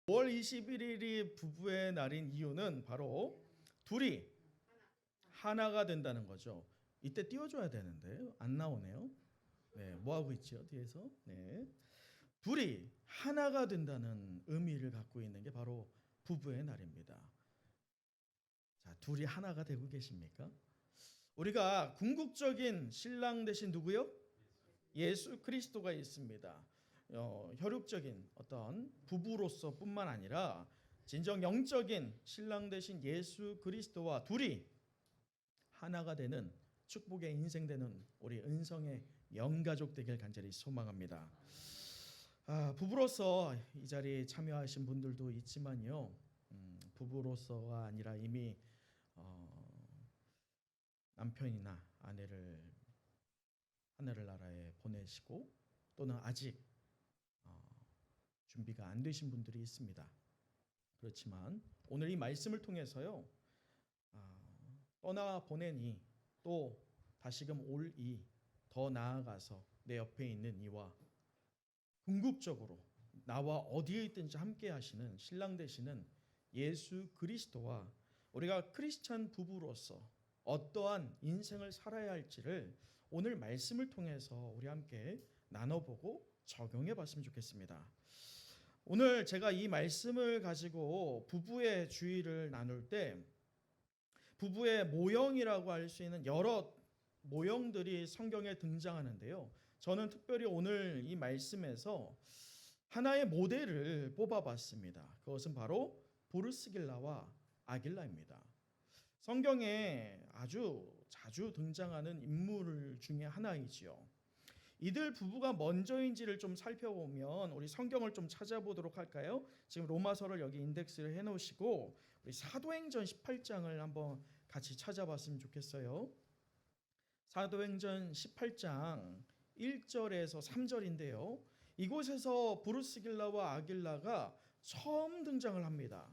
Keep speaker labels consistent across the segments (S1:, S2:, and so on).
S1: 5월 21일이 부부의 날인 이유는 바로 둘이 하나가 된다는 거죠. 이때 띄워줘야 되는데 안 나오네요. 네, 뭐 하고 있죠 뒤에서? 네, 둘이 하나가 된다는 의미를 갖고 있는 게 바로 부부의 날입니다. 자, 둘이 하나가 되고 계십니까? 우리가 궁극적인 신랑 되신 누구요? 예수 그리스도가 있습니다. 혈육적인 어떤 부부로서뿐만 아니라 진정 영적인 신랑 되신 예수 그리스도와 둘이 하나가 되는 축복의 인생 되는 우리 은성의 영가족 되길 간절히 소망합니다. 부부로서 이 자리에 참여하신 분들도 있지만요, 부부로서가 아니라 이미 남편이나 아내를 하늘나라에 보내시고 또는 아직 준비가 안 되신 분들이 있습니다. 그렇지만 오늘 이 말씀을 통해서요, 떠나 보내니 또 다시금 올 이 더 나아가서 내 옆에 있는 이와 궁극적으로 나와 어디에 있든지 함께 하시는 신랑 되시는 예수 그리스도와 우리가 크리스찬 부부로서 어떠한 인생을 살아야 할지를 오늘 말씀을 통해서 우리 함께 나눠보고 적용해 봤으면 좋겠습니다. 오늘 제가 이 말씀을 가지고 부부의 주의를 나눌 때 부부의 모형이라고 할 수 있는 여러 모형들이 성경에 등장하는데요. 저는 특별히 오늘 이 말씀에서 하나의 모델을 뽑아봤습니다. 그것은 바로 브루스길라와 아길라입니다. 성경에 아주 자주 등장하는 인물 중에 하나이지요. 이들 부부가 먼저인지를 좀 살펴보면 우리 성경을 좀 찾아보도록 할까요? 지금 로마서를 여기 인덱스를 해놓으시고 우리 사도행전 18장을 한번 같이 찾아봤으면 좋겠어요. 사도행전 18장 1절에서 3절인데요. 이곳에서 브루스길라와 아길라가 처음 등장을 합니다.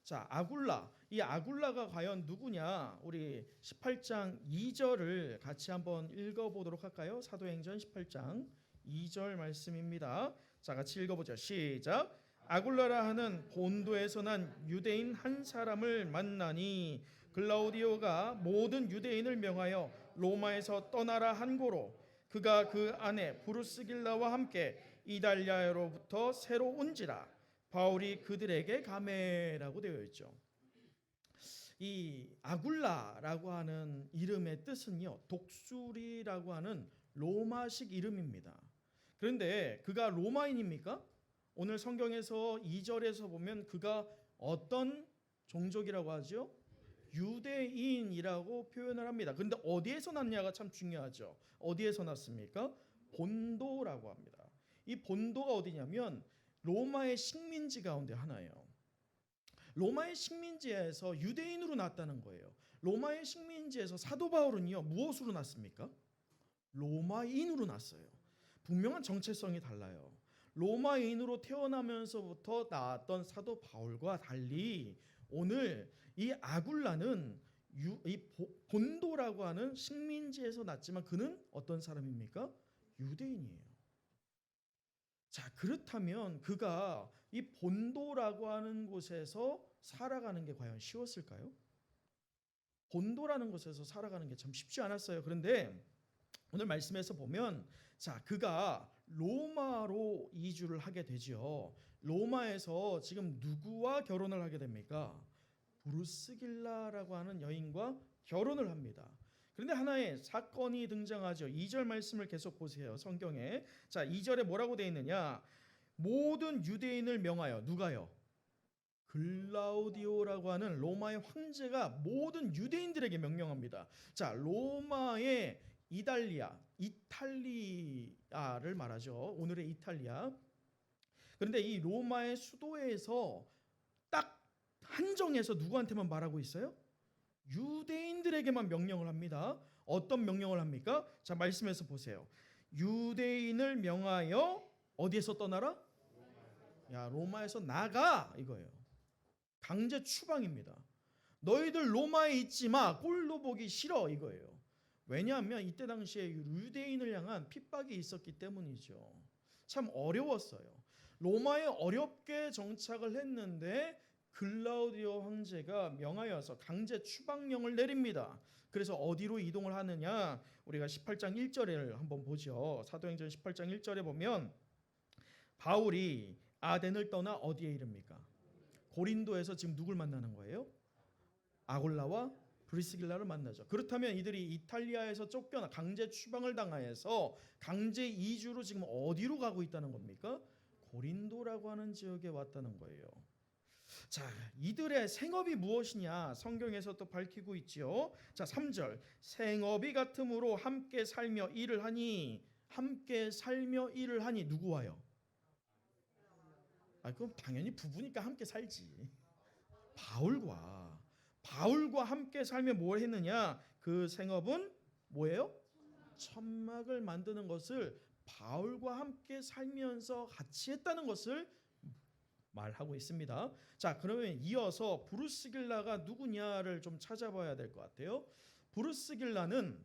S1: 자, 아굴라. 이 아굴라가 과연 누구냐? 우리 18장 2절을 같이 한번 읽어보도록 할까요? 사도행전 18장 2절 말씀입니다. 자, 같이 읽어보죠. 시작. 아굴라라 하는 본도에서 난 유대인 한 사람을 만나니 글라우디오가 모든 유대인을 명하여 로마에서 떠나라 한 고로 그가 그 아내 브루스길라와 함께 이달리아로부터 새로 온지라. 바울이 그들에게 가매라고 되어 있죠. 이 아굴라라고 하는 이름의 뜻은요, 독수리라고 하는 로마식 이름입니다. 그런데 그가 로마인입니까? 오늘 성경에서 2절에서 보면 그가 어떤 종족이라고 하죠? 유대인이라고 표현을 합니다. 그런데 어디에서 났냐가 참 중요하죠. 어디에서 났습니까? 본도라고 합니다. 이 본도가 어디냐면 로마의 식민지 가운데 하나예요. 로마의 식민지에서 유대인으로 났다는 거예요. 로마의 식민지에서 사도 바울은요, 무엇으로 났습니까? 로마인으로 났어요. 분명한 정체성이 달라요. 로마인으로 태어나면서부터 나왔던 사도 바울과 달리 오늘 이 아굴라는 이 본도라고 하는 식민지에서 났지만 그는 어떤 사람입니까? 유대인이에요. 자, 그렇다면 그가 이 본도라고 하는 곳에서 살아가는 게 과연 쉬웠을까요? 본도라는 곳에서 살아가는 게 참 쉽지 않았어요. 그런데 오늘 말씀에서 보면 자, 그가 로마로 이주를 하게 되죠. 로마에서 지금 누구와 결혼을 하게 됩니까? 브루스길라라고 하는 여인과 결혼을 합니다. 그런데 하나의 사건이 등장하죠. 2절 말씀을 계속 보세요. 성경에. 자, 2절에 뭐라고 되어 있느냐? 모든 유대인을 명하여 누가요? 글라우디오라고 하는 로마의 황제가 모든 유대인들에게 명령합니다. 자, 로마의 이탈리아를 말하죠. 오늘의 이탈리아. 그런데 이 로마의 수도에서 딱 한정해서 누구한테만 말하고 있어요? 유대인들에게만 명령을 합니다. 어떤 명령을 합니까? 자, 말씀에서 보세요. 유대인을 명하여 어디에서 떠나라? 야, 로마에서 나가 이거예요. 강제 추방입니다. 너희들 로마에 있지 마. 꼴도 보기 싫어 이거예요. 왜냐하면 이때 당시에 유대인을 향한 핍박이 있었기 때문이죠. 참 어려웠어요. 로마에 어렵게 정착을 했는데 글라우디오 황제가 명하여서 강제 추방령을 내립니다. 그래서 어디로 이동을 하느냐? 우리가 18장 1절을 한번 보죠. 사도행전 18장 1절에 보면 바울이 아덴을 떠나 어디에 이릅니까? 고린도에서 지금 누굴 만나는 거예요? 아굴라와 브리스길라를 만나죠. 그렇다면 이들이 이탈리아에서 쫓겨나 강제 추방을 당하여서 강제 이주로 지금 어디로 가고 있다는 겁니까? 고린도라고 하는 지역에 왔다는 거예요. 자, 이들의 생업이 무엇이냐? 성경에서 또 밝히고 있지요. 자, 3절. 생업이 같음으로 함께 살며 일을 하니, 함께 살며 일을 하니 누구와요? 그럼 당연히 부부니까 함께 살지. 바울과 함께 살며 뭘 했느냐? 그 생업은 뭐예요? 천막을 만드는 것을 바울과 함께 살면서 같이 했다는 것을 말하고 있습니다. 자, 그러면 이어서 브루스길라가 누구냐를 좀 찾아봐야 될 것 같아요. 브루스길라는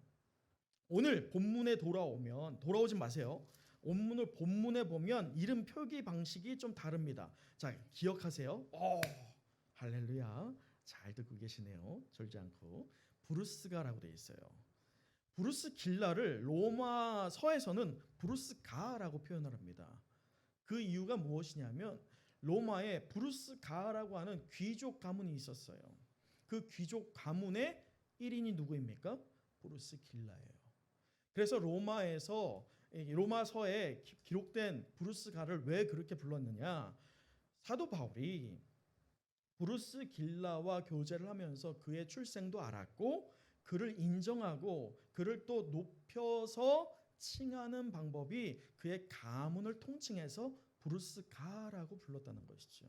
S1: 오늘 본문에 돌아오지 마세요. 본문에 보면 이름 표기 방식이 좀 다릅니다. 자, 기억하세요. 할렐루야. 잘 듣고 계시네요. 졸지 않고. 브루스가라고 되어 있어요. 브루스길라를 로마서에서는 브루스가라고 표현을 합니다. 그 이유가 무엇이냐면 로마에 브루스가라고 하는 귀족 가문이 있었어요. 그 귀족 가문의 1인이 누구입니까? 브루스길라예요. 그래서 로마서에 기록된 브루스가를 왜 그렇게 불렀느냐? 사도 바울이 브루스길라와 교제를 하면서 그의 출생도 알았고 그를 인정하고 그를 또 높여서 칭하는 방법이 그의 가문을 통칭해서 브루스가라고 불렀다는 것이죠.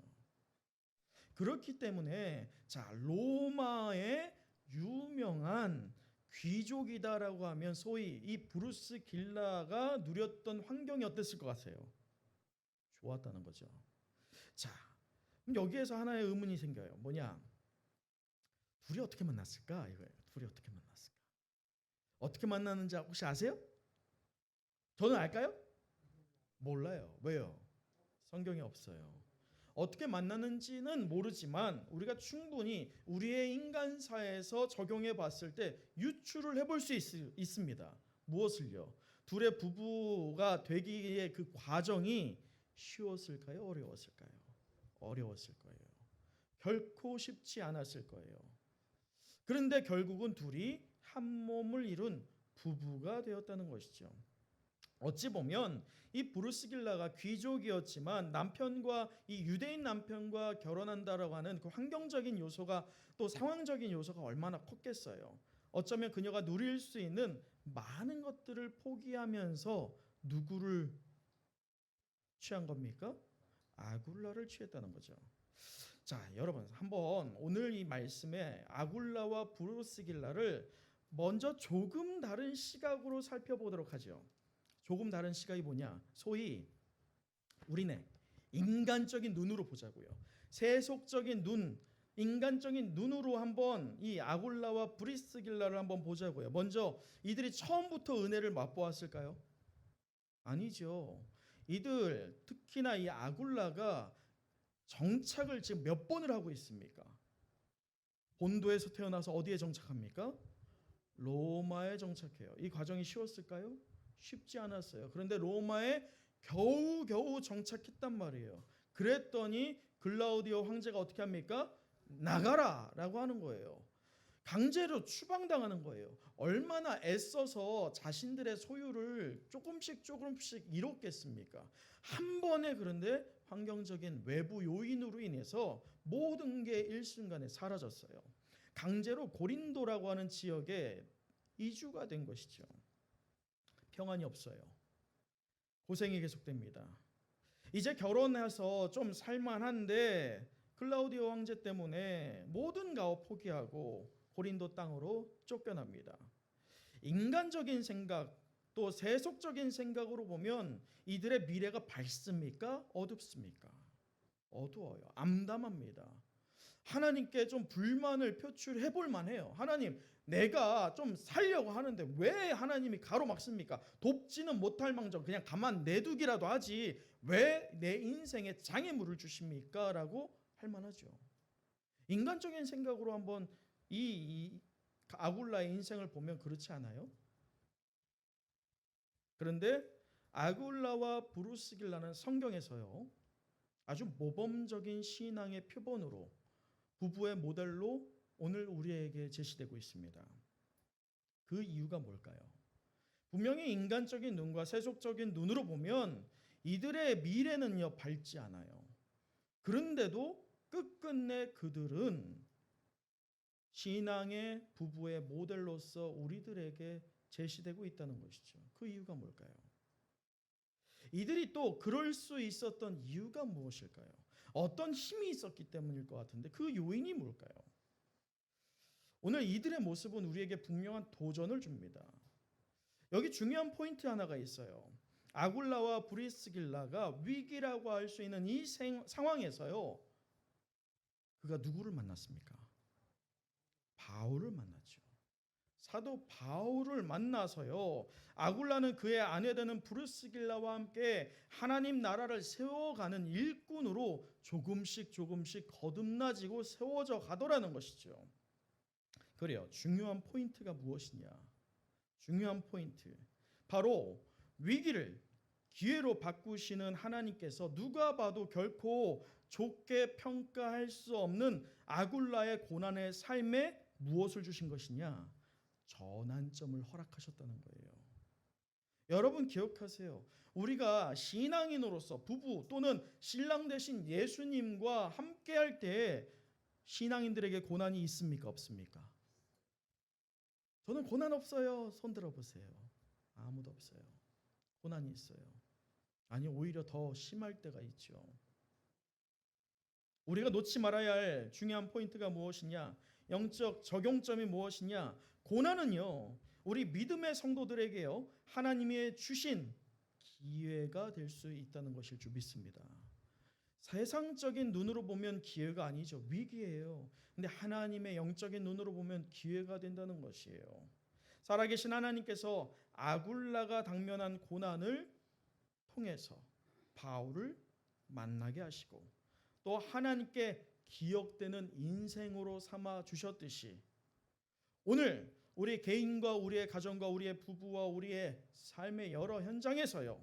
S1: 그렇기 때문에 자, 로마의 유명한 귀족이다라고 하면 소위 이 브루스길라가 누렸던 환경이 어땠을 것 같아요? 좋았다는 거죠. 자, 그럼 여기에서 하나의 의문이 생겨요. 뭐냐? 둘이 어떻게 만났을까? 이거예요. 둘이 어떻게 만났을까? 어떻게 만났는지 혹시 아세요? 저는 알까요? 몰라요. 왜요? 성경에 없어요. 어떻게 만났는지는 모르지만 우리가 충분히 우리의 인간사에서 적용해 봤을 때 유추를 해볼 수 있습니다. 무엇을요? 둘의 부부가 되기의 그 과정이 쉬웠을까요? 어려웠을까요? 어려웠을 거예요. 결코 쉽지 않았을 거예요. 그런데 결국은 둘이 한 몸을 이룬 부부가 되었다는 것이죠. 어찌 보면 이 브루스길라가 귀족이었지만 이 유대인 남편과 결혼한다라고 하는 그 환경적인 요소가 또 상황적인 요소가 얼마나 컸겠어요. 어쩌면 그녀가 누릴 수 있는 많은 것들을 포기하면서 누구를 취한 겁니까? 아굴라를 취했다는 거죠. 자, 여러분 한번 오늘 이 말씀에 아굴라와 브루스길라를 먼저 조금 다른 시각으로 살펴보도록 하죠. 조금 다른 시각이 뭐냐? 소위 우리네 인간적인 눈으로 보자고요. 세속적인 눈, 인간적인 눈으로 한번 이 아굴라와 브리스길라를 한번 보자고요. 먼저 이들이 처음부터 은혜를 맛보았을까요? 아니죠. 이들 특히나 이 아굴라가 정착을 지금 몇 번을 하고 있습니까? 본도에서 태어나서 어디에 정착합니까? 로마에 정착해요. 이 과정이 쉬웠을까요? 쉽지 않았어요. 그런데 로마에 겨우 정착했단 말이에요. 그랬더니 글라우디오 황제가 어떻게 합니까? 나가라라고 하는 거예요. 강제로 추방당하는 거예요. 얼마나 애써서 자신들의 소유를 조금씩 잃었겠습니까? 한 번에 그런데 환경적인 외부 요인으로 인해서 모든 게 일순간에 사라졌어요. 강제로 고린도라고 하는 지역에 이주가 된 것이죠. 평안이 없어요. 고생이 계속됩니다. 이제 결혼해서 좀 살만한데 클라우디오 황제 때문에 모든 가업 포기하고 고린도 땅으로 쫓겨납니다. 인간적인 생각 또 세속적인 생각으로 보면 이들의 미래가 밝습니까? 어둡습니까? 어두워요. 암담합니다. 하나님께 좀 불만을 표출해 볼 만해요. 하나님, 내가 좀 살려고 하는데 왜 하나님이 가로막습니까? 돕지는 못할 망정 그냥 가만 내두기라도 하지 왜 내 인생에 장애물을 주십니까? 라고 할 만하죠. 인간적인 생각으로 한번 이 아굴라의 인생을 보면 그렇지 않아요? 그런데 아굴라와 브루스길라는 성경에서요, 아주 모범적인 신앙의 표본으로 부부의 모델로 오늘 우리에게 제시되고 있습니다. 그 이유가 뭘까요? 분명히 인간적인 눈과 세속적인 눈으로 보면 이들의 미래는요 밝지 않아요. 그런데도 끝끝내 그들은 신앙의 부부의 모델로서 우리들에게 제시되고 있다는 것이죠. 그 이유가 뭘까요? 이들이 또 그럴 수 있었던 이유가 무엇일까요? 어떤 힘이 있었기 때문일 것 같은데 그 요인이 뭘까요? 오늘 이들의 모습은 우리에게 분명한 도전을 줍니다. 여기 중요한 포인트 하나가 있어요. 아굴라와 브리스길라가 위기라고 할 수 있는 이 상황에서요, 그가 누구를 만났습니까? 바울을 만났죠. 사도 바울을 만나서요, 아굴라는 그의 아내되는 브리스길라와 함께 하나님 나라를 세워가는 일꾼으로 조금씩 거듭나지고 세워져 가더라는 것이죠. 그래요. 중요한 포인트가 무엇이냐? 중요한 포인트. 바로 위기를 기회로 바꾸시는 하나님께서 누가 봐도 결코 좋게 평가할 수 없는 아굴라의 고난의 삶에 무엇을 주신 것이냐? 전환점을 허락하셨다는 거예요. 여러분 기억하세요. 우리가 신앙인으로서 부부 또는 신랑 되신 예수님과 함께할 때 신앙인들에게 고난이 있습니까? 없습니까? 저는 고난 없어요. 손 들어보세요. 아무도 없어요. 고난이 있어요. 아니 오히려 더 심할 때가 있죠. 우리가 놓지 말아야 할 중요한 포인트가 무엇이냐? 영적 적용점이 무엇이냐? 고난은요, 우리 믿음의 성도들에게요, 하나님의 주신 기회가 될 수 있다는 것일 줄 믿습니다. 세상적인 눈으로 보면 기회가 아니죠. 위기예요. 근데 하나님의 영적인 눈으로 보면 기회가 된다는 것이에요. 살아계신 하나님께서 아굴라가 당면한 고난을 통해서 바울을 만나게 하시고 또 하나님께 기억되는 인생으로 삼아 주셨듯이 오늘 우리 개인과 우리의 가정과 우리의 부부와 우리의 삶의 여러 현장에서요,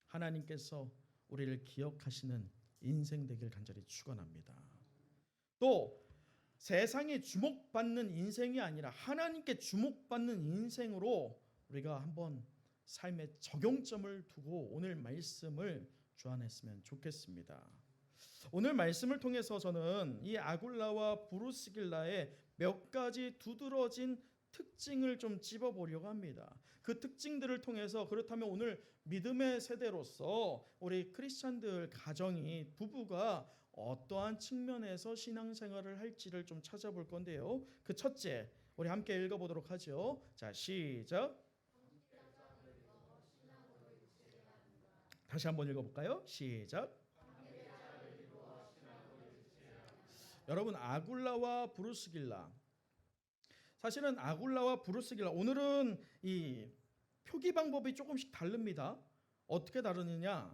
S1: 하나님께서 우리를 기억하시는 인생 되길 간절히 축원합니다. 또 세상에 주목받는 인생이 아니라 하나님께 주목받는 인생으로 우리가 한번 삶의 적용점을 두고 오늘 말씀을 주안했으면 좋겠습니다. 오늘 말씀을 통해서 저는 이 아굴라와 브루스길라의 몇 가지 두드러진 특징을 좀 찝어보려고 합니다. 그 특징들을 통해서 그렇다면 오늘 믿음의 세대로서 우리 크리스찬들 가정이 부부가 어떠한 측면에서 신앙생활을 할지를 좀 찾아볼 건데요. 그 첫째, 우리 함께 읽어보도록 하죠. 자, 시작. 다시 한번 읽어볼까요? 시작. 여러분 아굴라와 브루스길라, 사실은 아굴라와 브루스길라 오늘은 이 표기 방법이 조금씩 다릅니다. 어떻게 다르느냐?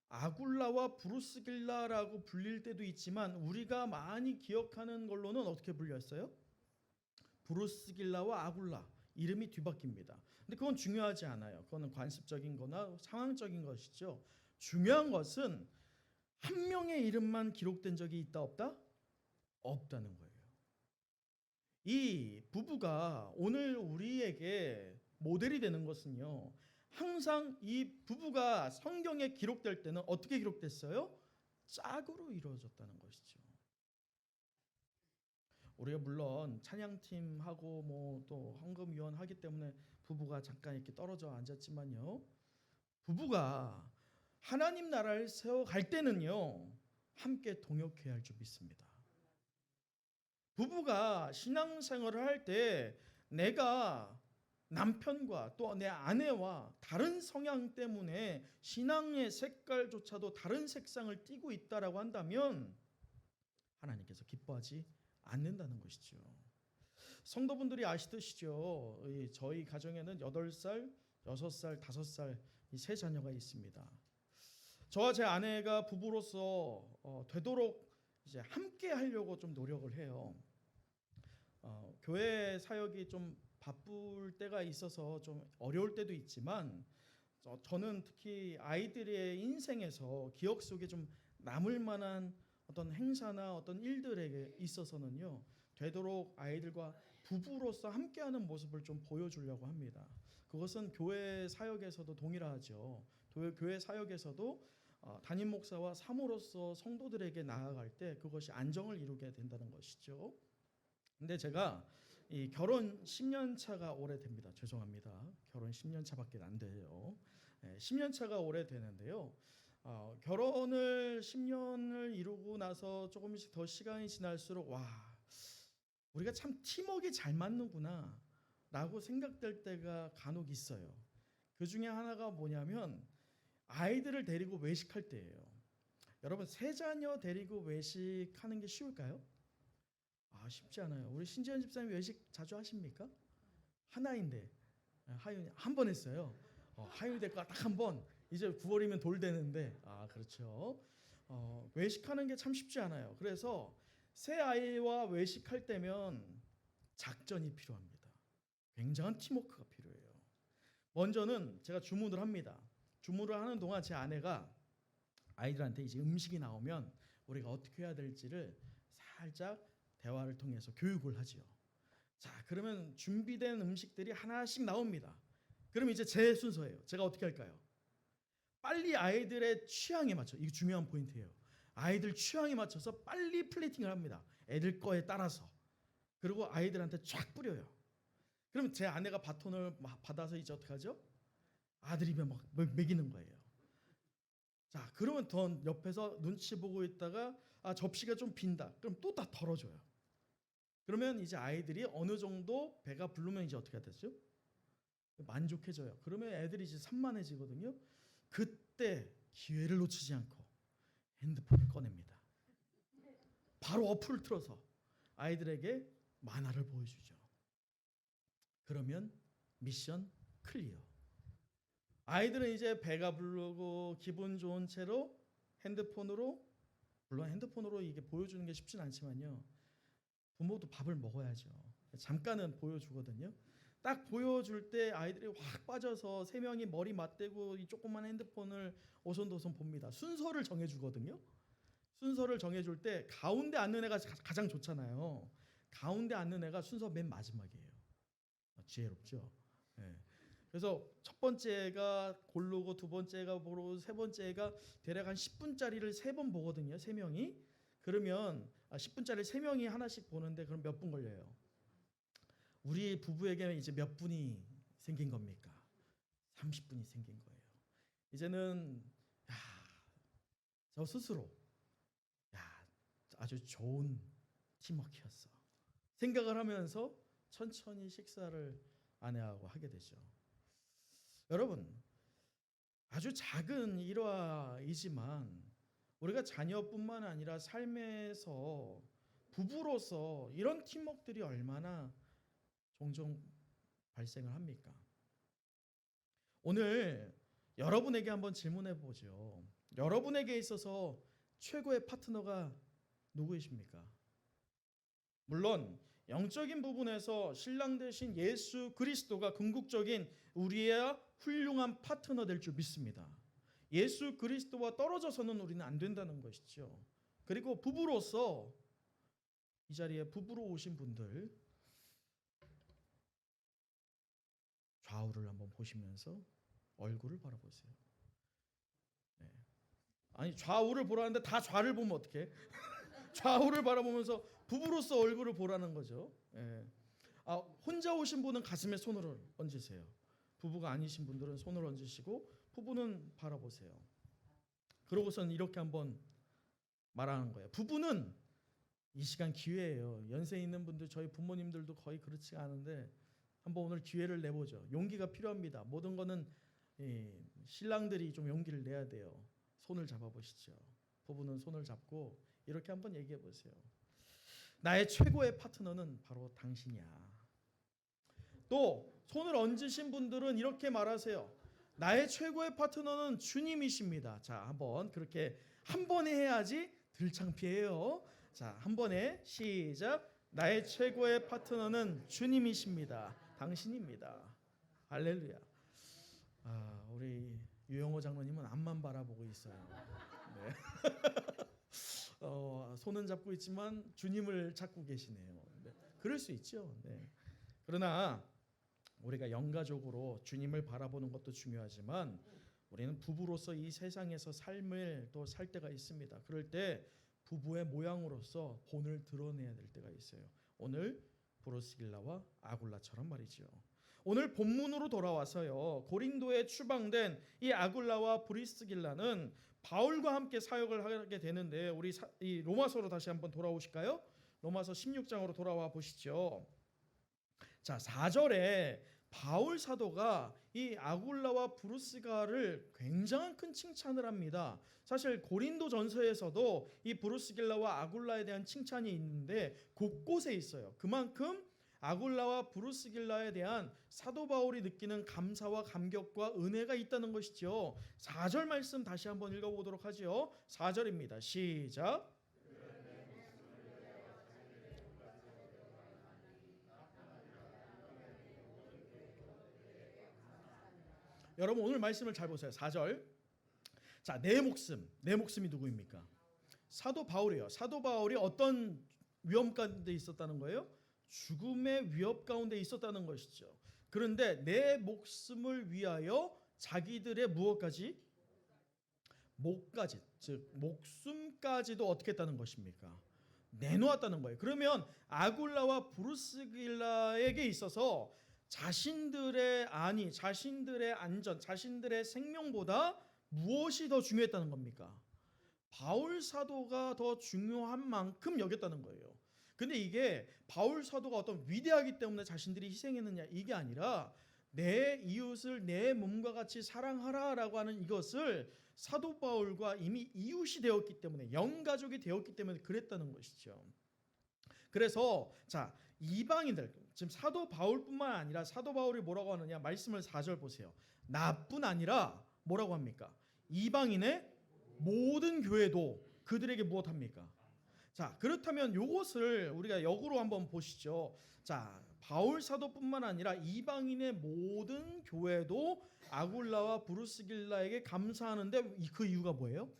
S1: 아굴라와 브루스길라라고 불릴 때도 있지만 우리가 많이 기억하는 걸로는 어떻게 불렸어요? 브루스길라와 아굴라 이름이 뒤바뀝니다. 근데 그건 중요하지 않아요. 그거는 관습적인 거나 상황적인 것이죠. 중요한 것은 한 명의 이름만 기록된 적이 있다 없다? 없다는 거예요. 이 부부가 오늘 우리에게 모델이 되는 것은요, 항상 이 부부가 성경에 기록될 때는 어떻게 기록됐어요? 짝으로 이루어졌다는 것이죠. 우리가 물론 찬양팀하고 뭐 또 헌금위원 하기 때문에 부부가 잠깐 이렇게 떨어져 앉았지만요, 부부가 하나님 나라를 세워갈 때는요 함께 동역해야 할 줄 믿습니다. 부부가 신앙생활을 할 때 내가 남편과 또 내 아내와 다른 성향 때문에 신앙의 색깔조차도 다른 색상을 띠고 있다라고 한다면 하나님께서 기뻐하지 않는다는 것이죠. 성도분들이 아시듯이죠. 저희 가정에는 8살, 6살, 5살 이 세 자녀가 있습니다. 저와 제 아내가 부부로서 되도록 이제 함께 하려고 좀 노력을 해요. 교회 사역이 좀 바쁠 때가 있어서 좀 어려울 때도 있지만 저는 특히 아이들의 인생에서 기억 속에 좀 남을 만한 어떤 행사나 어떤 일들에게 있어서는요, 되도록 아이들과 부부로서 함께하는 모습을 좀 보여주려고 합니다. 그것은 교회 사역에서도 동일하죠. 교회 사역에서도 담임 목사와 사모로서 성도들에게 나아갈 때 그것이 안정을 이루게 된다는 것이죠. 근데 제가 이 결혼 10년 차가 오래됩니다. 죄송합니다. 결혼 10년 차밖에 안 돼요. 10년 차가 오래되는데요. 결혼을 10년을 이루고 나서 조금씩 더 시간이 지날수록 와, 우리가 참 팀워크가 잘 맞는구나 라고 생각될 때가 간혹 있어요. 그 중에 하나가 뭐냐면 아이들을 데리고 외식할 때예요. 여러분, 세 자녀 데리고 외식하는 게 쉬울까요? 쉽지 않아요. 우리 신지현 집사님 외식 자주 하십니까? 하나인데 하윤이 한 번 했어요. 하윤이 될까 딱 한 번. 이제 9월이면 돌 되는데 그렇죠. 외식하는 게 참 쉽지 않아요. 그래서 새 아이와 외식할 때면 작전이 필요합니다. 굉장한 팀워크가 필요해요. 먼저는 제가 주문을 합니다. 주문을 하는 동안 제 아내가 아이들한테 이제 음식이 나오면 우리가 어떻게 해야 될지를 살짝 대화를 통해서 교육을 하지요. 자, 그러면 준비된 음식들이 하나씩 나옵니다. 그럼 이제 제 순서예요. 제가 어떻게 할까요? 빨리 아이들의 취향에 맞춰, 이게 중요한 포인트예요. 아이들 취향에 맞춰서 빨리 플레이팅을 합니다. 애들 거에 따라서. 그리고 아이들한테 쫙 뿌려요. 그럼 제 아내가 바톤을 받아서 이제 어떻게 하죠? 아들이 막 먹이는 거예요. 자, 그러면 더 옆에서 눈치 보고 있다가 접시가 좀 빈다. 그럼 또 다 덜어줘요. 그러면 이제 아이들이 어느 정도 배가 부르면 이제 어떻게 되죠? 만족해져요. 그러면 애들이 이제 산만해지거든요. 그때 기회를 놓치지 않고 핸드폰을 꺼냅니다. 바로 어플을 틀어서 아이들에게 만화를 보여주죠. 그러면 미션 클리어. 아이들은 이제 배가 부르고 기분 좋은 채로 물론 핸드폰으로 이게 보여주는 게 쉽진 않지만요. 부모도 밥을 먹어야죠. 잠깐은 보여주거든요. 딱 보여줄 때 아이들이 확 빠져서 세 명이 머리 맞대고 이 조그만 핸드폰을 오손도손 봅니다. 순서를 정해주거든요. 순서를 정해줄 때 가운데 앉는 애가 가장 좋잖아요. 가운데 앉는 애가 순서 맨 마지막이에요. 지혜롭죠. 네. 그래서 첫 번째가 고르고 두 번째가 고르고 세 번째가 대략 한 10분짜리를 3번 보거든요. 3명이. 그러면 10분짜리 3명이 하나씩 보는데 그럼 몇 분 걸려요? 우리 부부에게는 이제 몇 분이 생긴 겁니까? 30분이 생긴 거예요. 이제는 저 스스로 아주 좋은 팀워크였어. 생각을 하면서 천천히 식사를 아내하고 하게 되죠. 여러분, 아주 작은 일화이지만 우리가 자녀뿐만 아니라 삶에서 부부로서 이런 팀워크들이 얼마나 종종 발생을 합니까? 오늘 여러분에게 한번 질문해 보죠. 여러분에게 있어서 최고의 파트너가 누구이십니까? 물론 영적인 부분에서 신랑 되신 예수 그리스도가 궁극적인 우리의 훌륭한 파트너 될 줄 믿습니다. 예수 그리스도와 떨어져서는 우리는 안 된다는 것이죠. 그리고 부부로서 이 자리에 부부로 오신 분들 좌우를 한번 보시면서 얼굴을 바라보세요. 네. 아니 좌우를 보라는데 다 좌를 보면 어떡해? 좌우를 바라보면서 부부로서 얼굴을 보라는 거죠. 네. 혼자 오신 분은 가슴에 손을 얹으세요. 부부가 아니신 분들은 손을 얹으시고 부부는 바라보세요. 그러고선 이렇게 한번 말하는 거예요. 부부는 이 시간 기회예요. 연세 있는 분들 저희 부모님들도 거의 그렇지 않은데 한번 오늘 기회를 내보죠. 용기가 필요합니다. 모든 거는 신랑들이 좀 용기를 내야 돼요. 손을 잡아보시죠. 부부는 손을 잡고 이렇게 한번 얘기해 보세요. 나의 최고의 파트너는 바로 당신이야. 또 손을 얹으신 분들은 이렇게 말하세요. 나의 최고의 파트너는 주님이십니다. 자, 한번 그렇게 한 번에 해야지 덜 창피해요. 자, 한 번에 시작. 나의 최고의 파트너는 주님이십니다. 당신입니다. 할렐루야. 우리 유영호 장로님은 앞만 바라보고 있어요. 네. 손은 잡고 있지만 주님을 찾고 계시네요. 네. 그럴 수 있죠. 네. 그러나 우리가 영가적으로 주님을 바라보는 것도 중요하지만 우리는 부부로서 이 세상에서 삶을 또 살 때가 있습니다. 그럴 때 부부의 모양으로서 본을 드러내야 될 때가 있어요. 오늘 브루스길라와 아굴라처럼 말이죠. 오늘 본문으로 돌아와서요. 고린도에 추방된 이 아굴라와 브리스길라는 바울과 함께 사역을 하게 되는데 우리 이 로마서로 다시 한번 돌아오실까요? 로마서 16장으로 돌아와 보시죠. 자, 4절에 바울 사도가 이 아굴라와 브루스가를 굉장한 큰 칭찬을 합니다. 사실 고린도 전서에서도 이 브루스길라와 아굴라에 대한 칭찬이 있는데 곳곳에 있어요. 그만큼 아굴라와 브루스길라에 대한 사도 바울이 느끼는 감사와 감격과 은혜가 있다는 것이죠. 4절 말씀 다시 한번 읽어보도록 하죠. 4절입니다. 시작. 여러분 오늘 말씀을 잘 보세요. 4절. 자, 내 목숨이 누구입니까? 사도 바울이에요. 사도 바울이 어떤 위험 가운데 있었다는 거예요? 죽음의 위협 가운데 있었다는 것이죠. 그런데 내 목숨을 위하여 자기들의 무엇까지? 목까지, 즉 목숨까지도 어떻게 했다는 것입니까? 내놓았다는 거예요. 그러면 아굴라와 브루스길라에게 있어서 자신들의 안전, 자신들의 생명보다 무엇이 더 중요했다는 겁니까? 바울 사도가 더 중요한 만큼 여겼다는 거예요. 근데 이게 바울 사도가 어떤 위대하기 때문에 자신들이 희생했느냐 이게 아니라 내 이웃을 내 몸과 같이 사랑하라라고 하는 이것을 사도 바울과 이미 이웃이 되었기 때문에 영가족이 되었기 때문에 그랬다는 것이죠. 그래서 자, 이방인들 지금 사도 바울뿐만 아니라 사도 바울이 뭐라고 하느냐 말씀을 4절 보세요. 나뿐 아니라 뭐라고 합니까? 이방인의 모든 교회도 그들에게 무엇합니까? 자, 그렇다면 이것을 우리가 역으로 한번 보시죠. 자, 바울 사도뿐만 아니라 이방인의 모든 교회도 아굴라와 브루스길라에게 감사하는데 그 이유가 뭐예요?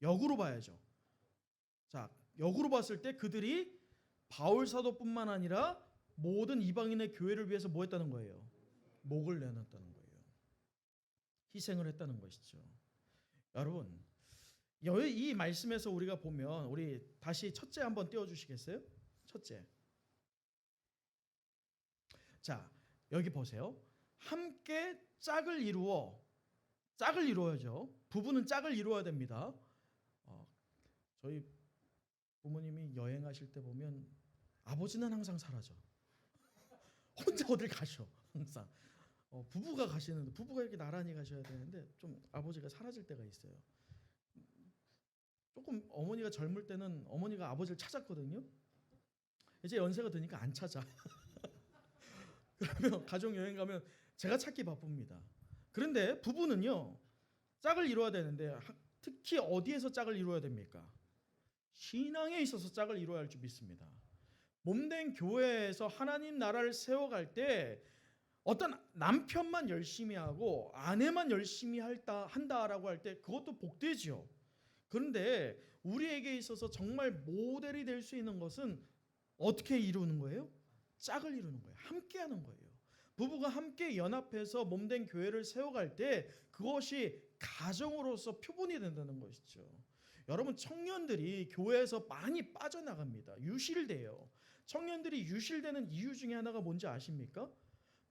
S1: 역으로 봐야죠. 자, 역으로 봤을 때 그들이 바울 사도뿐만 아니라 모든 이방인의 교회를 위해서 뭐 했다는 거예요? 목을 내놨다는 거예요. 희생을 했다는 것이죠. 여러분, 이 말씀에서 우리가 보면 우리 다시 첫째 한번 띄워주시겠어요? 첫째. 자, 여기 보세요. 함께 짝을 이루어야죠. 부부는 짝을 이루어야 됩니다. 저희 부모님이 여행하실 때 보면 아버지는 항상 사라져. 혼자 어딜 가셔 항상. 부부가 가시는데 부부가 이렇게 나란히 가셔야 되는데 좀 아버지가 사라질 때가 있어요. 조금 어머니가 젊을 때는 어머니가 아버지를 찾았거든요. 이제 연세가 드니까 안 찾아. 그러면 가족 여행 가면 제가 찾기 바쁩니다. 그런데 부부는요 짝을 이루어야 되는데 특히 어디에서 짝을 이루어야 됩니까? 신앙에 있어서 짝을 이루어야 할 줄 믿습니다. 몸된 교회에서 하나님 나라를 세워갈 때 어떤 남편만 열심히 하고 아내만 열심히 한다라고 할 때 그것도 복되죠. 그런데 우리에게 있어서 정말 모델이 될 수 있는 것은 어떻게 이루는 거예요? 짝을 이루는 거예요. 함께 하는 거예요. 부부가 함께 연합해서 몸된 교회를 세워갈 때 그것이 가정으로서 표본이 된다는 것이죠. 여러분 청년들이 교회에서 많이 빠져나갑니다. 유실돼요. 청년들이 유실되는 이유 중에 하나가 뭔지 아십니까?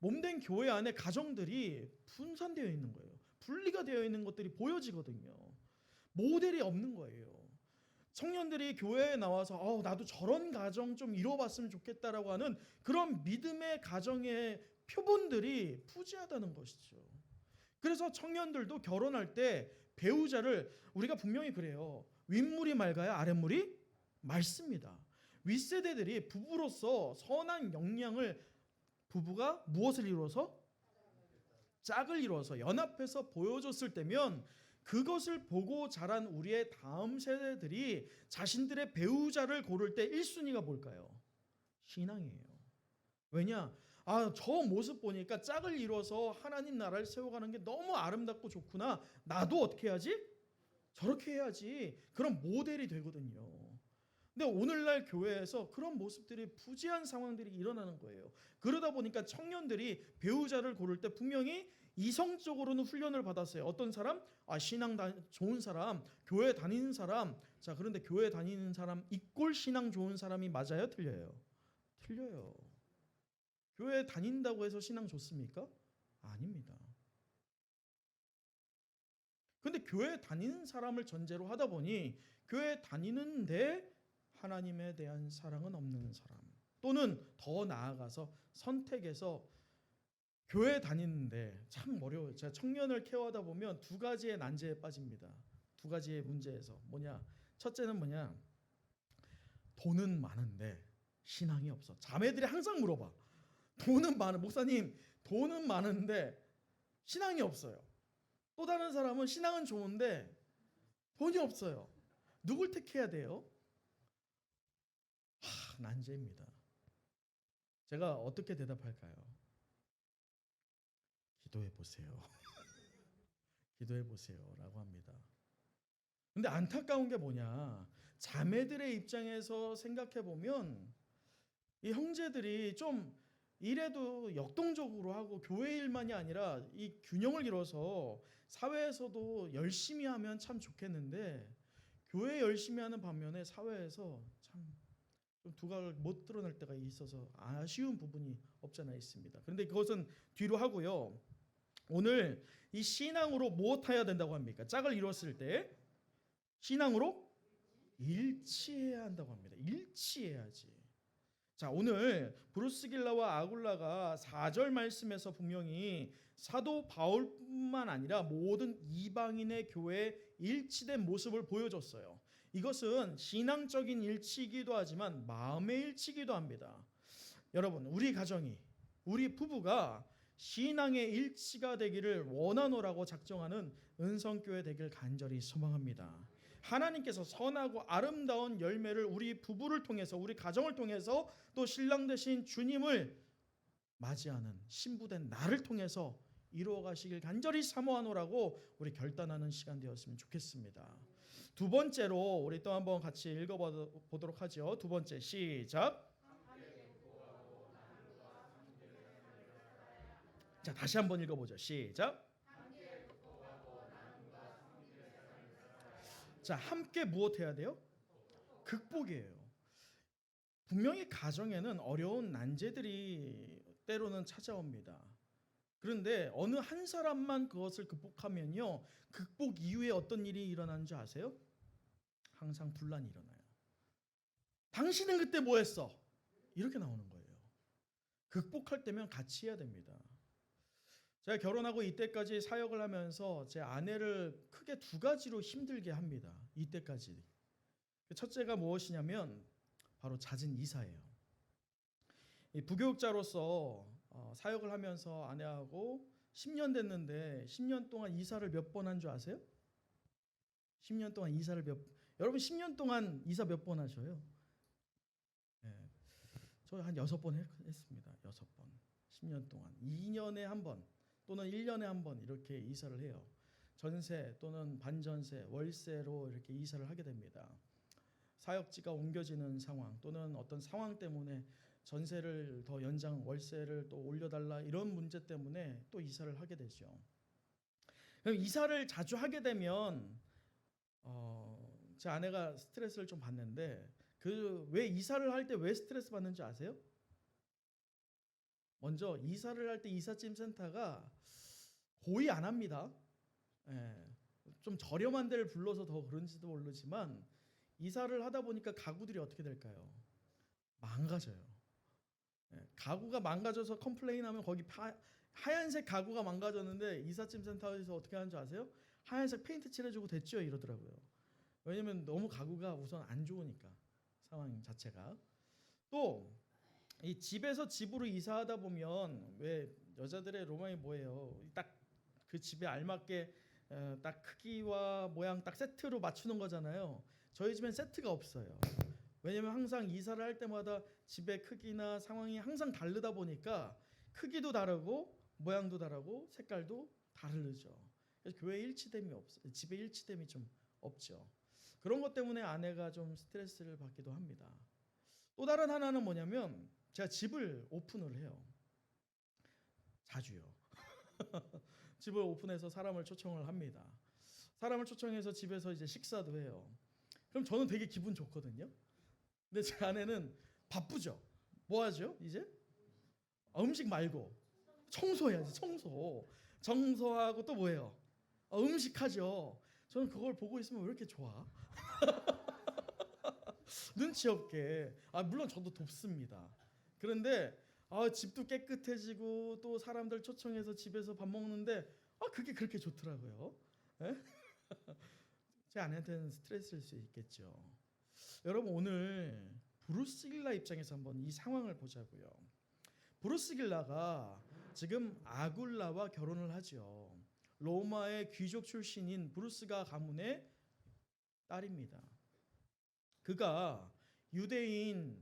S1: 몸된 교회 안에 가정들이 분산되어 있는 거예요. 분리가 되어 있는 것들이 보여지거든요. 모델이 없는 거예요. 청년들이 교회에 나와서 나도 저런 가정 좀 이뤄봤으면 좋겠다라고 하는 그런 믿음의 가정의 표본들이 푸지하다는 것이죠. 그래서 청년들도 결혼할 때 배우자를 우리가 분명히 그래요. 윗물이 맑아야 아랫물이 맑습니다. 윗세대들이 부부로서 선한 역량을 부부가 무엇을 이루어서 짝을 이루어서 연합해서 보여줬을 때면 그것을 보고 자란 우리의 다음 세대들이 자신들의 배우자를 고를 때 1순위가 뭘까요? 신앙이에요. 왜냐? 저 모습 보니까 짝을 이뤄서 하나님 나라를 세워가는 게 너무 아름답고 좋구나. 나도 어떻게 해야지? 저렇게 해야지. 그런 모델이 되거든요. 근데 오늘날 교회에서 그런 모습들이 부재한 상황들이 일어나는 거예요. 그러다 보니까 청년들이 배우자를 고를 때 분명히 이성적으로는 훈련을 받았어요. 어떤 사람? 신앙 좋은 사람, 교회 다니는 사람. 자, 그런데 교회 다니는 사람 이꼴 신앙 좋은 사람이 맞아요? 틀려요? 틀려요. 교회 다닌다고 해서 신앙 좋습니까? 아닙니다. 근데 교회 다니는 사람을 전제로 하다 보니 교회 다니는데 하나님에 대한 사랑은 없는 사람, 또는 더 나아가서 선택해서 교회 다니는데 참 어려워요. 제가 청년을 케어하다 보면 두 가지의 난제에 빠집니다. 두 가지의 문제에서 뭐냐? 첫째는 뭐냐? 돈은 많은데 신앙이 없어. 자매들이 항상 물어봐. 돈은 많은 목사님, 돈은 많은데 신앙이 없어요. 또 다른 사람은 신앙은 좋은데 돈이 없어요. 누굴 택해야 돼요? 난제입니다. 제가 어떻게 대답할까요? 기도해 보세요. 기도해 보세요라고 합니다. 근데 안타까운 게 뭐냐? 자매들의 입장에서 생각해 보면 이 형제들이 좀 일에도 역동적으로 하고 교회 일만이 아니라 이 균형을 이뤄서 사회에서도 열심히 하면 참 좋겠는데 교회 열심히 하는 반면에 사회에서 참 좀 두각을 못 드러낼 때가 있어서 아쉬운 부분이 없잖아 있습니다. 그런데 그것은 뒤로 하고요. 오늘 이 신앙으로 무엇해야 된다고 합니까? 짝을 이뤘을 때 신앙으로 일치해야 한다고 합니다. 일치해야지. 자, 오늘 브루스길라와 아굴라가 4절 말씀에서 분명히 사도 바울뿐만 아니라 모든 이방인의 교회에 일치된 모습을 보여줬어요. 이것은 신앙적인 일치이기도 하지만 마음의 일치이기도 합니다. 여러분, 우리 가정이, 우리 부부가 신앙의 일치가 되기를 원하노라고 작정하는 은성교회 되길 간절히 소망합니다. 하나님께서 선하고 아름다운 열매를 우리 부부를 통해서, 우리 가정을 통해서, 또 신랑 되신 주님을 맞이하는 신부된 나를 통해서 이루어 가시길 간절히 사모하노라고 우리 결단하는 시간 되었으면 좋겠습니다. 두 번째로 우리 또 한번 같이 읽어보도록 하죠. 두 번째, 시작. 자, 다시 한번 읽어보죠. 시작. 자, 함께 무엇 해야 돼요? 극복이에요. 분명히 가정에는 어려운 난제들이 때로는 찾아옵니다. 그런데 어느 한 사람만 그것을 극복하면요, 극복 이후에 어떤 일이 일어나는 줄 아세요? 항상 분란이 일어나요. 당신은 그때 뭐 했어? 이렇게 나오는 거예요. 극복할 때면 같이 해야 됩니다. 제가 결혼하고 이때까지 사역을 하면서 제 아내를 크게 두 가지로 힘들게 합니다. 이때까지. 첫째가 무엇이냐면 바로 잦은 이사예요. 이 부교육자로서 사역을 하면서 아내하고 10년 됐는데 10년 동안 이사를 몇 번 한 줄 아세요? 10년 동안 이사를 여러분 10년 동안 이사 몇 번 하셔요? 네. 저 한 6번 했습니다. 6번. 10년 동안. 2년에 한 번 또는 1년에 한 번 이렇게 이사를 해요. 전세 또는 반전세, 월세로 이렇게 이사를 하게 됩니다. 사역지가 옮겨지는 상황 또는 어떤 상황 때문에 전세를 더 연장, 월세를 또 올려달라 이런 문제 때문에 또 이사를 하게 되죠. 그럼 이사를 자주 하게 되면 제 아내가 스트레스를 좀 받는데 왜 이사를 할 때 왜 스트레스 받는지 아세요? 먼저 이사를 할 때 이삿짐 센터가 고의 안 합니다. 좀 저렴한 데를 불러서 더 그런지도 모르지만 이사를 하다 보니까 가구들이 어떻게 될까요? 망가져요. 가구가 망가져서 컴플레인하면 거기 하얀색 가구가 망가졌는데 이삿짐 센터에서 어떻게 하는 줄 아세요? 하얀색 페인트 칠해주고 됐죠 이러더라고요. 왜냐면 너무 가구가 우선 안 좋으니까 상황 자체가. 또 이 집에서 집으로 이사하다 보면 왜 여자들의 로망이 뭐예요? 딱 그 집에 알맞게 딱 크기와 모양 딱 세트로 맞추는 거잖아요. 저희 집엔 세트가 없어요. 왜냐면 항상 이사를 할 때마다 집의 크기나 상황이 항상 다르다 보니까 크기도 다르고 모양도 다르고 색깔도 다르죠. 그래서 교회 일치됨이 없어. 집에 일치됨이 좀 없죠. 그런 것 때문에 아내가 좀 스트레스를 받기도 합니다. 또 다른 하나는 뭐냐면 제가 집을 오픈을 해요. 자주요. 집을 오픈해서 사람을 초청을 합니다. 사람을 초청해서 집에서 이제 식사도 해요. 그럼 저는 되게 기분 좋거든요. 근데 제 아내는 바쁘죠. 뭐 하죠? 이제 음식 말고 청소해야지. 청소하고 또 뭐예요? 음식하죠. 저는 그걸 보고 있으면 왜 이렇게 좋아? 눈치 없게. 물론 저도 돕습니다. 그런데 집도 깨끗해지고 또 사람들 초청해서 집에서 밥 먹는데 그게 그렇게 좋더라고요. 예? 제 아내한테는 스트레스일 수 있겠죠. 여러분 오늘 브루스 길라 입장에서 한번 이 상황을 보자고요. 브루스 길라가 지금 아굴라와 결혼을 하죠. 로마의 귀족 출신인 브루스가 가문의 딸입니다. 그가 유대인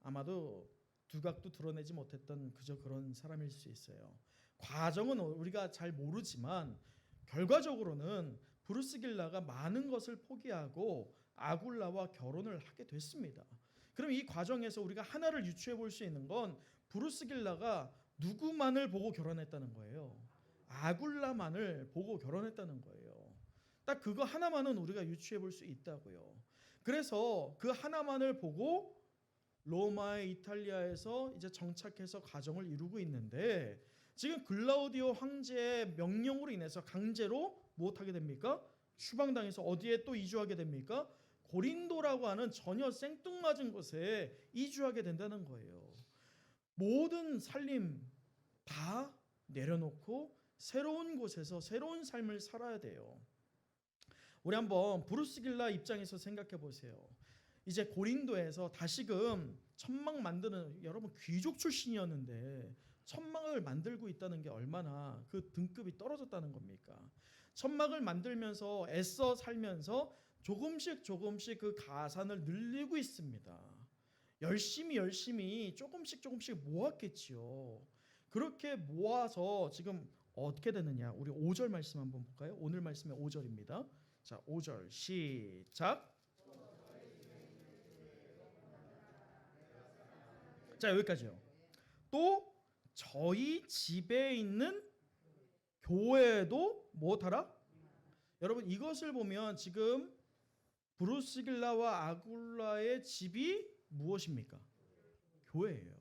S1: 아마도 두각도 드러내지 못했던 그저 그런 사람일 수 있어요. 과정은 우리가 잘 모르지만 결과적으로는 브루스 길라가 많은 것을 포기하고 아굴라와 결혼을 하게 됐습니다. 그럼 이 과정에서 우리가 하나를 유추해 볼 수 있는 건 브루스 길라가 누구만을 보고 결혼했다는 거예요. 아굴라만을 보고 결혼했다는 거예요. 딱 그거 하나만은 우리가 유추해 볼 수 있다고요. 그래서 그 하나만을 보고 로마의 이탈리아에서 이제 정착해서 가정을 이루고 있는데 지금 글라우디오 황제의 명령으로 인해서 강제로 무엇하게 됩니까? 추방당해서 어디에 또 이주하게 됩니까? 고린도라고 하는 전혀 생뚱맞은 곳에 이주하게 된다는 거예요. 모든 살림 다 내려놓고 새로운 곳에서 새로운 삶을 살아야 돼요. 우리 한번 브루스 길라 입장에서 생각해 보세요. 이제 고린도에서 다시금 천막 만드는, 여러분 귀족 출신이었는데 천막을 만들고 있다는 게 얼마나 그 등급이 떨어졌다는 겁니까? 천막을 만들면서 애써 살면서 조금씩 그 가산을 늘리고 있습니다. 열심히 조금씩 모았겠지요. 그렇게 모아서 지금 어떻게 되느냐? 우리 5절 말씀 한번 볼까요? 오늘 말씀의 5절입니다. 자, 5절 시작. 자, 여기까지요. 또 저희 집에 있는 교회도 못하라? 여러분 이것을 보면 지금 브루스길라와 아굴라의 집이 무엇입니까? 교회예요.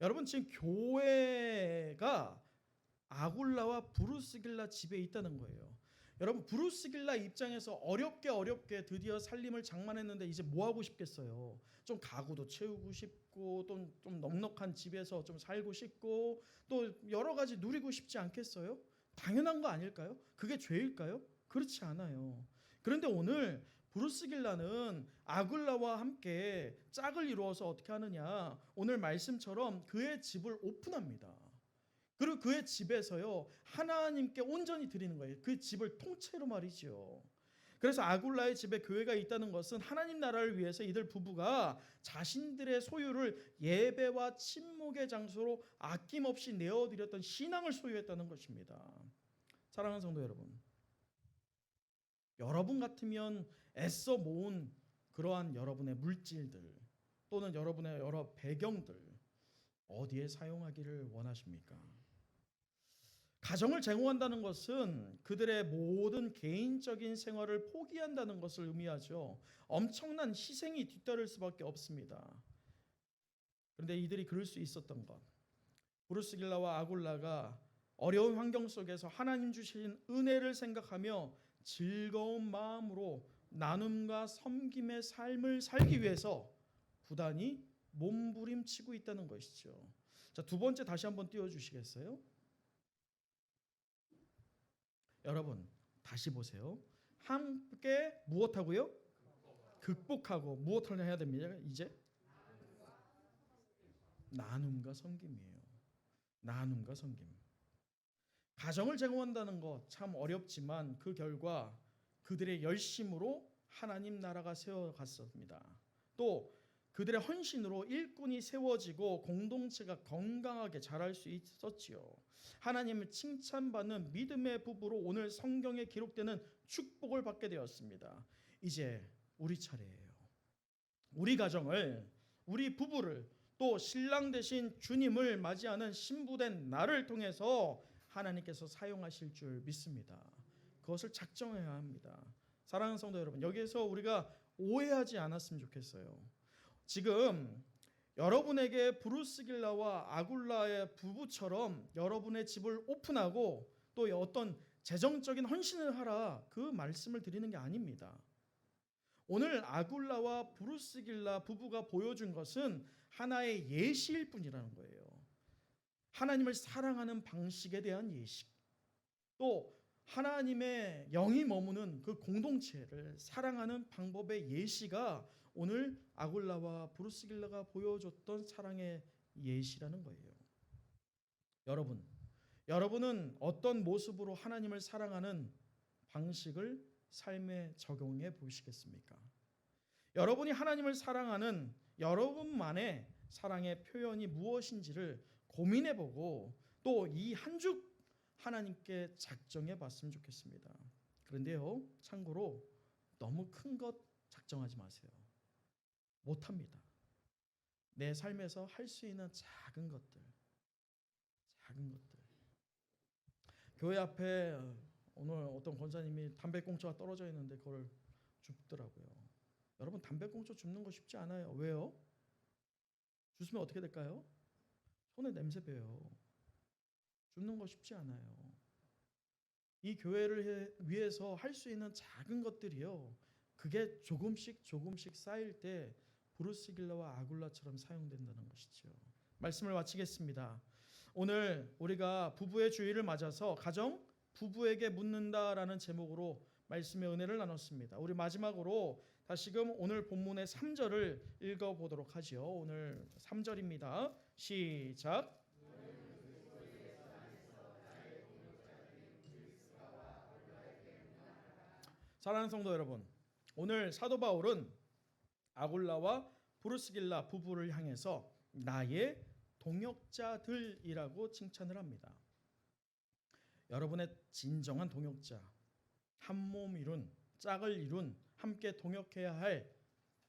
S1: 여러분 지금 교회가 아굴라와 브루스길라 집에 있다는 거예요. 여러분 브루스길라 입장에서 어렵게 드디어 살림을 장만했는데 이제 뭐 하고 싶겠어요? 좀 가구도 채우고 싶고 좀 넉넉한 집에서 좀 살고 싶고 또 여러 가지 누리고 싶지 않겠어요? 당연한 거 아닐까요? 그게 죄일까요? 그렇지 않아요. 그런데 오늘 브루스길라는 아굴라와 함께 짝을 이루어서 어떻게 하느냐? 오늘 말씀처럼 그의 집을 오픈합니다. 그리고 그의 집에서요 하나님께 온전히 드리는 거예요. 그 집을 통째로 말이죠. 그래서 아굴라의 집에 교회가 있다는 것은 하나님 나라를 위해서 이들 부부가 자신들의 소유를 예배와 침묵의 장소로 아낌없이 내어드렸던 신앙을 소유했다는 것입니다. 사랑하는 성도 여러분, 여러분 같으면 애써 모은 그러한 여러분의 물질들 또는 여러분의 여러 배경들 어디에 사용하기를 원하십니까? 가정을 제공한다는 것은 그들의 모든 개인적인 생활을 포기한다는 것을 의미하죠. 엄청난 희생이 뒤따를 수밖에 없습니다. 그런데 이들이 그럴 수 있었던 것, 브루스길라와 아굴라가 어려운 환경 속에서 하나님 주신 은혜를 생각하며 즐거운 마음으로 나눔과 섬김의 삶을 살기 위해서 부단히 몸부림치고 있다는 것이죠. 자, 두 번째 다시 한번 띄워주시겠어요? 여러분 다시 보세요. 함께 무엇하고요? 극복하고 무엇을 해야 됩니까? 이제 나눔과 섬김이에요. 나눔과 섬김. 가정을 제공한다는 거 참 어렵지만 그 결과 그들의 열심으로 하나님 나라가 세워갔습니다. 또 그들의 헌신으로 일꾼이 세워지고 공동체가 건강하게 자랄 수 있었지요. 하나님을 칭찬받는 믿음의 부부로 오늘 성경에 기록되는 축복을 받게 되었습니다. 이제 우리 차례예요. 우리 가정을, 우리 부부를, 또 신랑 되신 주님을 맞이하는 신부된 나를 통해서 하나님께서 사용하실 줄 믿습니다. 그것을 작정해야 합니다. 사랑하는 성도 여러분, 여기에서 우리가 오해하지 않았으면 좋겠어요. 지금 여러분에게 브루스길라와 아굴라의 부부처럼 여러분의 집을 오픈하고 또 어떤 재정적인 헌신을 하라, 그 말씀을 드리는 게 아닙니다. 오늘 아굴라와 브루스길라 부부가 보여준 것은 하나의 예시일 뿐이라는 거예요. 하나님을 사랑하는 방식에 대한 예식, 또 하나님의 영이 머무는 그 공동체를 사랑하는 방법의 예시가 오늘 아굴라와 브루스길라가 보여줬던 사랑의 예시라는 거예요. 여러분은 어떤 모습으로 하나님을 사랑하는 방식을 삶에 적용해 보시겠습니까? 여러분이 하나님을 사랑하는 여러분만의 사랑의 표현이 무엇인지를 고민해 보고 또 이 한 주 하나님께 작정해 봤으면 좋겠습니다. 그런데요, 참고로 너무 큰 것 작정하지 마세요. 못합니다. 내 삶에서 할 수 있는 작은 것들. 교회 앞에 오늘 어떤 권사님이 담배꽁초가 떨어져 있는데 그걸 줍더라고요. 여러분, 담배꽁초 줍는 거 쉽지 않아요. 왜요? 주스면 어떻게 될까요? 손에 냄새 배요. 줍는 거 쉽지 않아요. 이 교회를 위해서 할 수 있는 작은 것들이요, 그게 조금씩 쌓일 때 브루스길라와 아굴라처럼 사용된다는 것이죠. 말씀을 마치겠습니다. 오늘 우리가 부부의 주일을 맞아서 가정 부부에게 묻는다라는 제목으로 말씀의 은혜를 나눴습니다. 우리 마지막으로 다시금 오늘 본문의 3절을 읽어보도록 하지요. 오늘 3절입니다. 시작. 사랑하는 성도 여러분, 오늘 사도 바울은 아굴라와 브루스길라 부부를 향해서 나의 동역자들이라고 칭찬을 합니다. 여러분의 진정한 동역자, 한 몸 이룬, 짝을 이룬, 함께 동역해야 할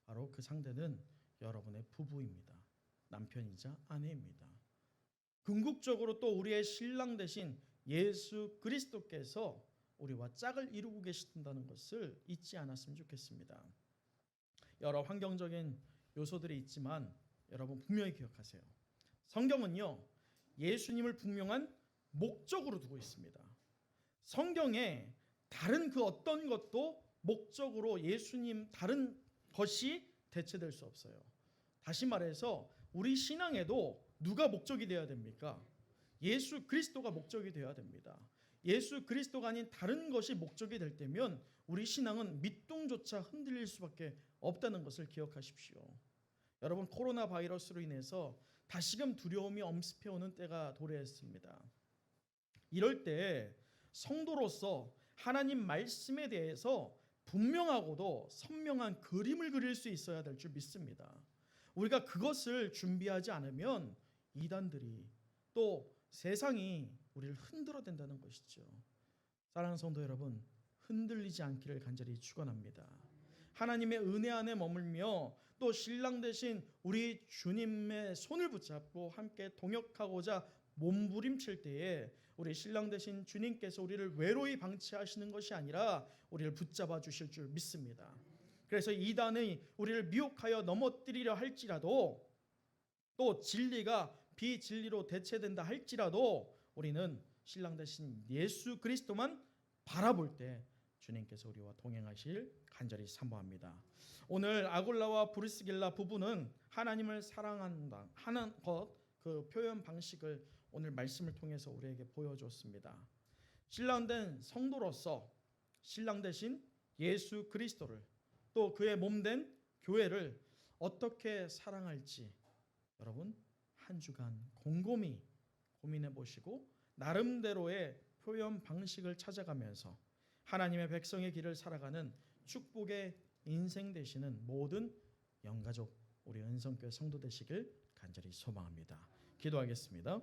S1: 바로 그 상대는 여러분의 부부입니다. 남편이자 아내입니다. 궁극적으로 또 우리의 신랑 되신 예수 그리스도께서 우리와 짝을 이루고 계신다는 것을 잊지 않았으면 좋겠습니다. 여러 환경적인 요소들이 있지만 여러분 분명히 기억하세요. 성경은요, 예수님을 분명한 목적으로 두고 있습니다. 성경에 다른 그 어떤 것도 목적으로 예수님 다른 것이 대체될 수 없어요. 다시 말해서 우리 신앙에도 누가 목적이 되어야 됩니까? 예수 그리스도가 목적이 되어야 됩니다. 예수 그리스도가 아닌 다른 것이 목적이 될 때면 우리 신앙은 밑동조차 흔들릴 수밖에 없다는 것을 기억하십시오. 여러분, 코로나 바이러스로 인해서 다시금 두려움이 엄습해오는 때가 도래했습니다. 이럴 때 성도로서 하나님 말씀에 대해서 분명하고도 선명한 그림을 그릴 수 있어야 될 줄 믿습니다. 우리가 그것을 준비하지 않으면 이단들이 또 세상이 우리를 흔들어댄다는 것이죠. 사랑하는 성도 여러분, 흔들리지 않기를 간절히 축원합니다. 하나님의 은혜 안에 머물며 또 신랑 되신 우리 주님의 손을 붙잡고 함께 동역하고자 몸부림칠 때에 우리 신랑 되신 주님께서 우리를 외로이 방치하시는 것이 아니라 우리를 붙잡아 주실 줄 믿습니다. 그래서 이단이 우리를 미혹하여 넘어뜨리려 할지라도 또 진리가 비진리로 대체된다 할지라도 우리는 신랑 되신 예수 그리스도만 바라볼 때 주님께서 우리와 동행하실 간절히 사모합니다. 오늘 아굴라와 브루스길라 부부는 하나님을 사랑한다 하는 것, 그 표현 방식을 오늘 말씀을 통해서 우리에게 보여줬습니다. 신랑된 성도로서 신랑 되신 예수 그리스도를 또 그의 몸된 교회를 어떻게 사랑할지 여러분 한 주간 곰곰이 고민해 보시고 나름대로의 표현 방식을 찾아가면서 하나님의 백성의 길을 살아가는 축복의 인생 되시는 모든 영가족 우리 은성교회 성도 되시길 간절히 소망합니다. 기도하겠습니다.